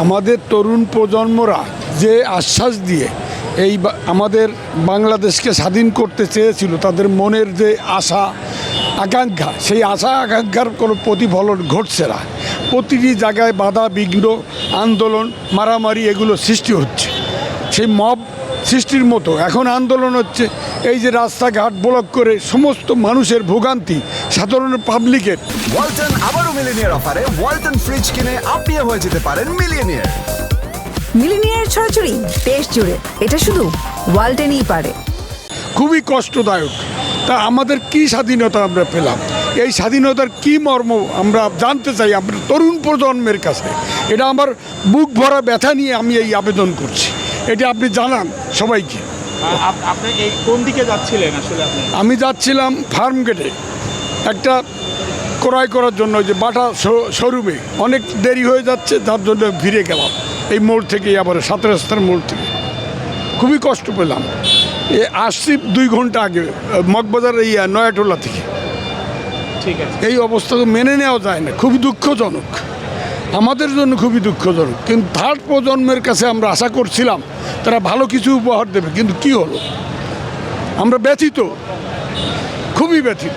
আমাদের তরুণ প্রজন্মরা যে আশ্বাস দিয়ে এই আমাদের বাংলাদেশকে স্বাধীন করতে চেয়েছিল, তাদের মনের যে আশা আকাঙ্ক্ষা, সেই আশা আকাঙ্ক্ষার কোনো প্রতিফলন ঘটছে না। প্রতিটি জায়গায় বাধা বিঘ্ন, আন্দোলন, মারামারি এগুলো সৃষ্টি হচ্ছে। সেই মব সৃষ্টির মতো এখন আন্দোলন হচ্ছে। এই যে রাস্তাঘাট ব্লক করে সমস্ত মানুষের ভোগান্তি, সাধারণ পাবলিকের। ওয়ালটন আবারও মিলিনিয়ার অফারে ওয়ালটন ফ্রিজ কিনে আপনিও হয়ে যেতে পারেন মিলিয়নিয়ার। মিলিনিয়ার ছড়াছড়ি দেশ জুড়ে, এটা শুধু ওয়ালটেনই পারে। খুবই কষ্টদায়ক। তা আমাদের কি স্বাধীনতা আমরা পেলাম? এই স্বাধীনতার কি মর্ম আমরা জানতে চাই আমরা তরুণ প্রজন্মের কাছে। এটা আমার বুক ভরা ব্যথা নিয়ে আমি এই আবেদন করছি। এটা আপনি জানান সবাইকে। আপনি এই কোন দিকে যাচ্ছিলেন আসলে? আমি যাচ্ছিলাম ফার্ম গেটে একটা ক্রয় করার জন্য, যে বাটা শোরুমে। অনেক দেরি হয়ে যাচ্ছে, তার জন্য ফিরে গেলাম এই মোড় থেকে, আবার 7 রাস্তার মোড় থেকে। খুবই কষ্ট পেলাম। আসছি 2 ঘন্টা আগে মগবাজার নয়াটোলা থেকে। ঠিক আছে, এই অবস্থা তো মেনে নেওয়া যায় না, খুবই দুঃখজনক, আমাদের জন্য খুবই দুঃখজনক। কিন্তু থার্ড প্রজন্মের কাছে আমরা আশা করছিলাম তারা ভালো কিছু উপহার দেবে, কিন্তু কি হলো? আমরা ব্যথিত, খুবই ব্যথিত।